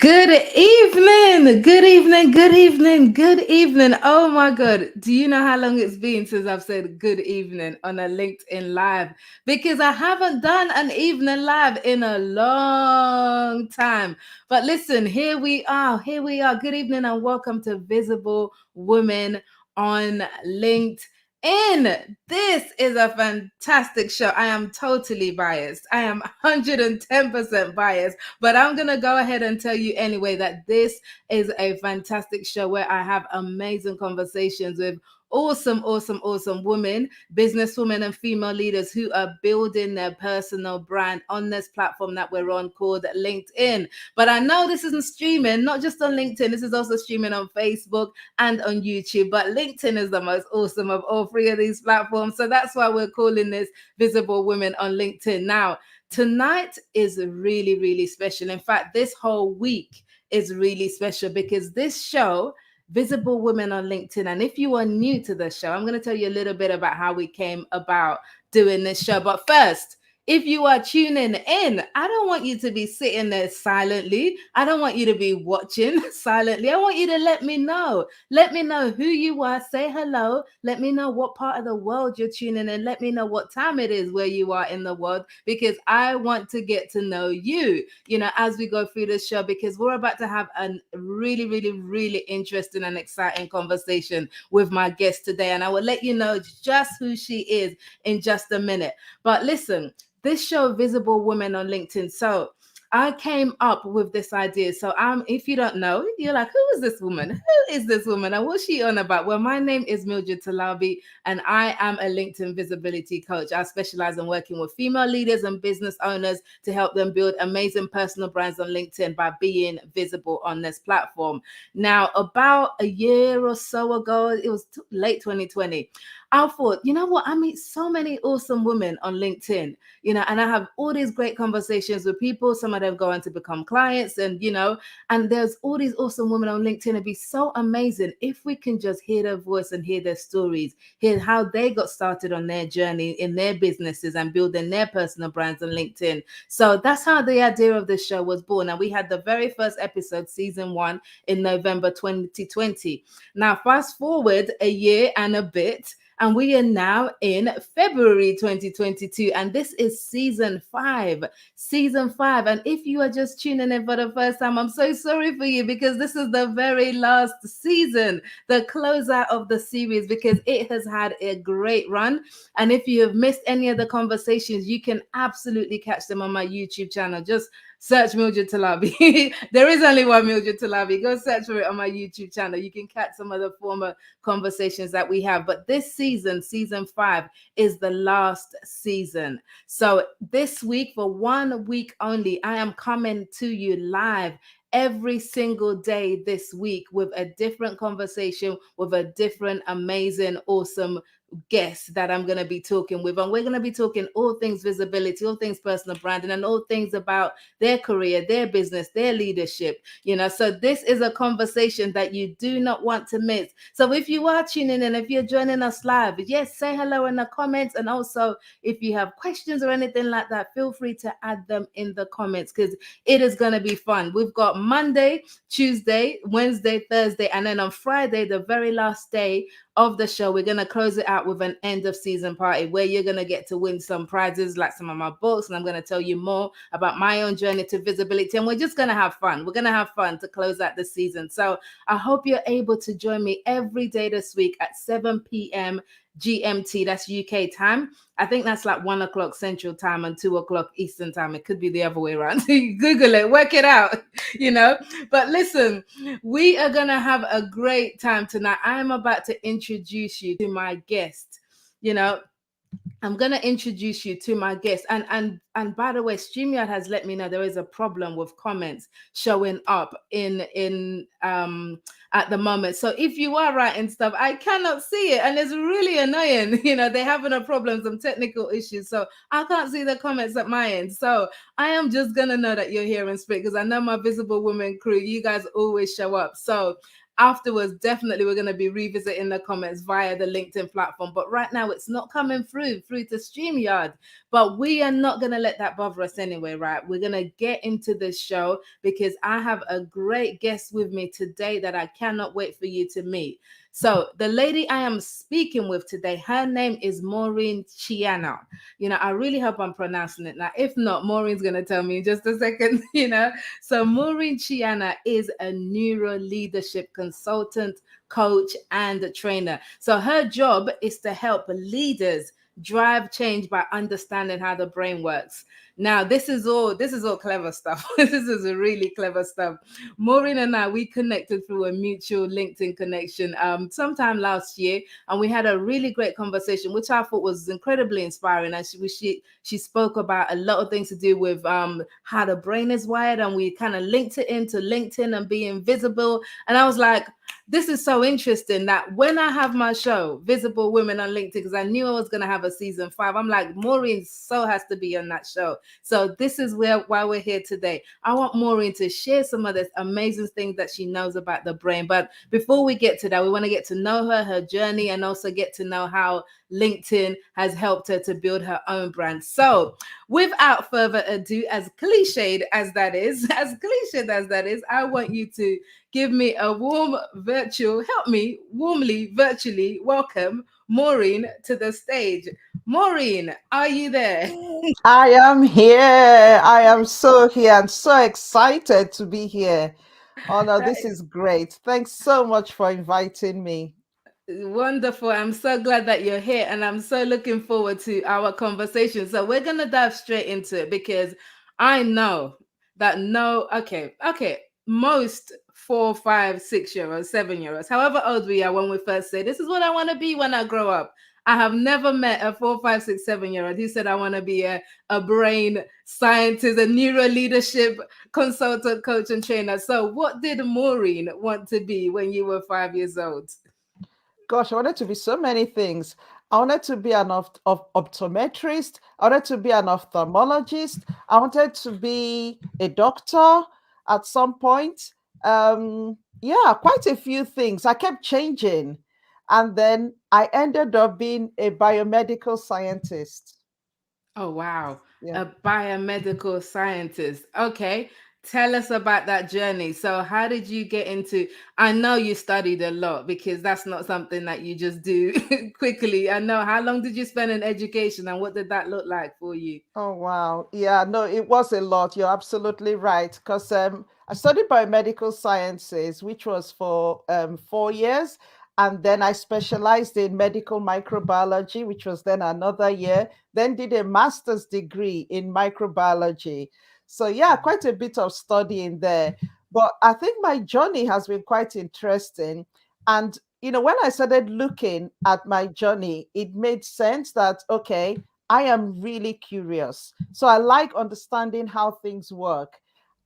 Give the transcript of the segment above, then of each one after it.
Good evening, good evening, good evening, good evening. Oh my God. Do you know how long it's been since I've said good evening on a LinkedIn Live? Because I haven't done an evening live in a long time. But listen, here we are. Here we are. Good evening and welcome to Visible Women on LinkedIn. This is a fantastic show. I am totally biased. I am 110% biased. But I'm going to go ahead and tell you anyway that this is a fantastic show where I have amazing conversations with awesome women, businesswomen, and female leaders who are building their personal brand on this platform that we're on called LinkedIn. But I know this isn't streaming, not just on LinkedIn, this is also streaming on Facebook and on YouTube. But LinkedIn is the most awesome of all three of these platforms. So that's why we're calling this Visible Women on LinkedIn. Now, tonight is really special. In fact, this whole week is really special because this show, Visible Women on LinkedIn, and if you are new to the show, I'm going to tell you a little bit about how we came about doing this show. But first, if you are tuning in, I don't want you to be sitting there silently. I don't want you to be watching silently. I want you to let me know. Let me know who you are. Say hello. Let me know what part of the world you're tuning in. Let me know what time it is where you are in the world, because I want to get to know you, as we go through this show, because we're about to have a really interesting and exciting conversation with my guest today. And I will let you know just who she is in just a minute. But listen, this show, Visible Women on LinkedIn. So I came up with this idea. So if you don't know, you're like, who is this woman? Who is this woman? And what's she on about? Well, my name is Mildred Talabi, and I am a LinkedIn visibility coach. I specialize in working with female leaders and business owners to help them build amazing personal brands on LinkedIn by being visible on this platform. Now, about a year or so ago, it was late 2020, I thought, you know what? I meet so many awesome women on LinkedIn, and I have all these great conversations with people. Some of them go on to become clients, and there's all these awesome women on LinkedIn. It'd be so amazing if we can just hear their voice and hear their stories, hear how they got started on their journey in their businesses and building their personal brands on LinkedIn. So that's how the idea of the show was born. And we had the very first episode, season 1, in November 2020. Now, fast forward a year and a bit, and we are now in February 2022, and this is season 5. Season 5. And if you are just tuning in for the first time, I'm so sorry for you, because this is the very last season, the closeout of the series, because it has had a great run. And if you have missed any of the conversations, you can absolutely catch them on my YouTube channel. Just search Mildred Talabi. There is only one Mildred Talabi. Go search for it on my YouTube channel. You can catch some of the former conversations that we have. But this season, season 5, is the last season. So this week, for 1 week only, I am coming to you live every single day this week with a different conversation, with a different, amazing, awesome guests that I'm going to be talking with. And we're going to be talking all things visibility, all things personal branding, and all things about their career, their business, their leadership. So this is a conversation that you do not want to miss. So if you are tuning in, if you're joining us live, yes, say hello in the comments. And also, if you have questions or anything like that, feel free to add them in the comments, because it is going to be fun. We've got Monday, Tuesday, Wednesday, Thursday, and then on Friday, the very last day of the show, we're going to close it out with an end of season party where you're going to get to win some prizes, like some of my books, and I'm going to tell you more about my own journey to visibility, and we're just going to have fun. We're going to have fun to close out the season. So I hope you're able to join me every day this week at 7 p.m. GMT, that's UK time. I think that's like 1 o'clock Central time and 2 o'clock Eastern time. It could be the other way around. Google it, work it out, But listen, we are going to have a great time tonight. I am about to introduce you to my guest. I'm going to introduce you to my guest. And by the way, StreamYard has let me know there is a problem with comments showing up in at the moment. So if you are writing stuff, I cannot see it, and it's really annoying. They're having a problem, some technical issues, so I can't see the comments at my end. So I am just gonna know that you're here in spirit, because I know my Visible Women crew, you guys always show up. So afterwards, definitely we're going to be revisiting the comments via the LinkedIn platform. But right now, it's not coming through to StreamYard. But we are not going to let that bother us anyway, right? We're going to get into this show because I have a great guest with me today that I cannot wait for you to meet. So, the lady I am speaking with today, her name is Maureen Chiana. I really hope I'm pronouncing it now. If not, Maureen's going to tell me in just a second, So, Maureen Chiana is a neuro leadership consultant, coach, and a trainer. So, her job is to help leaders drive change by understanding how the brain works. Now, this is all clever stuff. This is a really clever stuff. Maureen and I, we connected through a mutual LinkedIn connection sometime last year, and we had a really great conversation, which I thought was incredibly inspiring. And she spoke about a lot of things to do with how the brain is wired, and we kind of linked it into LinkedIn and being visible. And I was like, this is so interesting that when I have my show, Visible Women on LinkedIn, because I knew I was going to have a season 5, I'm like, Maureen so has to be on that show. So this is why we're here today. I want Maureen to share some of this amazing things that she knows about the brain. But before we get to that, we want to get to know her journey, and also get to know how LinkedIn has helped her to build her own brand. So without further ado, as cliched as that is, I want you to give me a help me warmly, virtually welcome Maureen to the stage. Maureen, are you there? I am here. I am so here and so excited to be here. Oh no, That this is great. Thanks so much for inviting me. Wonderful. I'm so glad that you're here, and I'm so looking forward to our conversation. So we're going to dive straight into it because I know that okay, most 4, 5, 6 year olds, 7 year olds, however old we are when we first say, this is what I want to be when I grow up. I have never met a 4, 5, 6, 7 year old who said, I want to be a brain scientist, a neuro leadership consultant, coach, and trainer. So, what did Maureen want to be when you were 5 years old? Gosh, I wanted to be so many things. I wanted to be an optometrist. I wanted to be an ophthalmologist. I wanted to be a doctor at some point. Yeah, quite a few things. I kept changing. And then I ended up being a biomedical scientist. Oh, wow. Yeah. A biomedical scientist. Okay. Tell us about that journey. So, how did you get into? I know you studied a lot because that's not something that you just do quickly. I know. How long did you spend in education, and what did that look like for you? Oh, wow. Yeah, no, it was a lot. You're absolutely right. Because I studied biomedical sciences, which was for 4 years. And then I specialized in medical microbiology, which was then another year, then did a master's degree in microbiology. So, yeah, quite a bit of studying there. But I think my journey has been quite interesting. And, when I started looking at my journey, it made sense that, okay, I am really curious. So I like understanding how things work.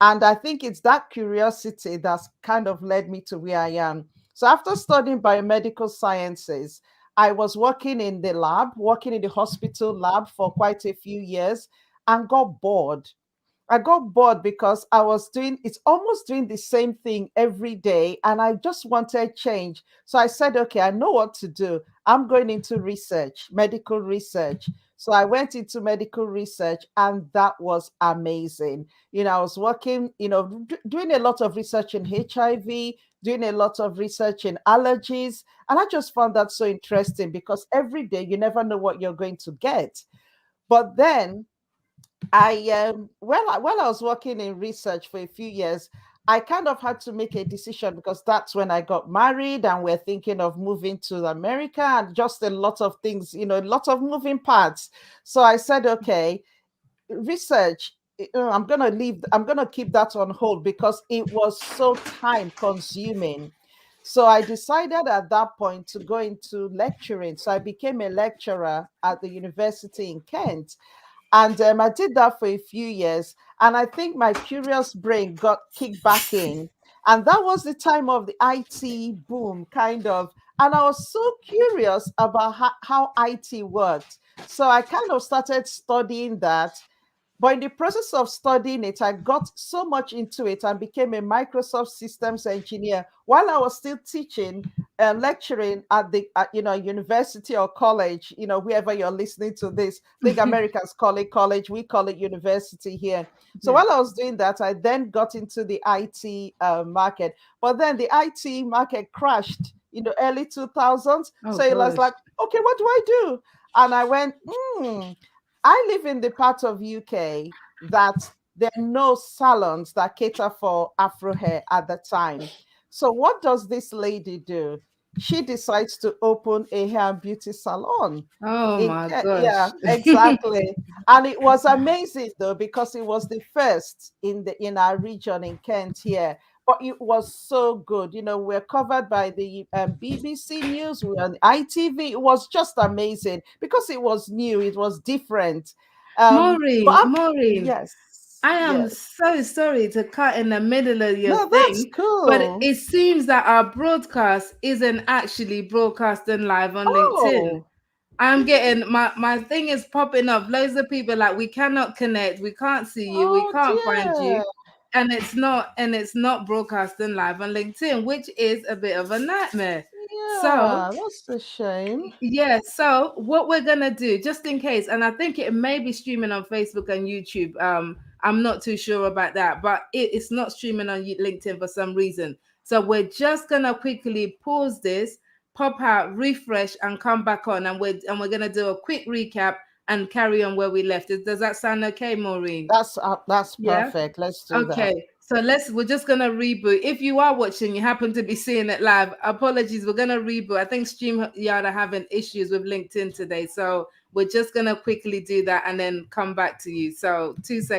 And I think it's that curiosity that's kind of led me to where I am. So after studying biomedical sciences, I was working in the lab, working in the hospital lab for quite a few years and got bored. I got bored because it's almost doing the same thing every day. And I just wanted change. So I said, okay, I know what to do. I'm going into research, medical research. So I went into medical research, and that was amazing. I was working, doing a lot of research in HIV, doing a lot of research in allergies. And I just found that so interesting because every day you never know what you're going to get. But then while I was working in research for a few years, I kind of had to make a decision because that's when I got married and we're thinking of moving to America and just a lot of things, a lot of moving parts. So I said, okay, research, I'm gonna keep that on hold because it was so time consuming. So I decided at that point to go into lecturing. So I became a lecturer at the university in Kent. And I did that for a few years. And I think my curious brain got kicked back in. And that was the time of the IT boom, kind of. And I was so curious about how IT worked. So I kind of started studying that. But in the process of studying it, I got so much into it and became a Microsoft systems engineer while I was still teaching lecturing at the university or college, wherever you're listening to this. I think Americans call it college, we call it university here. So Yeah. while I was doing that, I then got into the IT market, but then the IT market crashed in the early 2000s. Oh So it was gosh. like, okay, what do I do? And I went, I live in the part of UK that there are no salons that cater for Afro hair at the time. So what does this lady do? She decides to open a hair and beauty salon. Oh my Yeah, gosh. exactly. And it was amazing though, because it was the first in our region in Kent here. But it was so good. We're covered by the BBC News, we were on ITV. It was just amazing because it was new, it was different. But Maureen, yes, I am yes. so sorry to cut in the middle of your No, that's thing, but cool. it seems that our broadcast isn't actually broadcasting live on LinkedIn. Oh, I'm getting my thing is popping up. Loads of people like we cannot connect, we can't see you, we oh can't find dear. you, and it's not broadcasting live on LinkedIn, which is a bit of a nightmare. So Yeah, that's a shame. yeah, so what we're gonna do, just in case, and I think it may be streaming on Facebook and YouTube. I'm not too sure about that, but it's not streaming on LinkedIn for some reason. So we're just gonna quickly pause this, pop out, refresh, and come back on, and we're gonna do a quick recap and carry on where we left. Does that sound okay, Maureen? That's Yeah. perfect. Let's do that. Okay, so we're just gonna reboot. If you are watching, you happen to be seeing it live, apologies, we're gonna reboot. I think StreamYard are having issues with LinkedIn today. So we're just gonna quickly do that and then come back to you. So 2 seconds.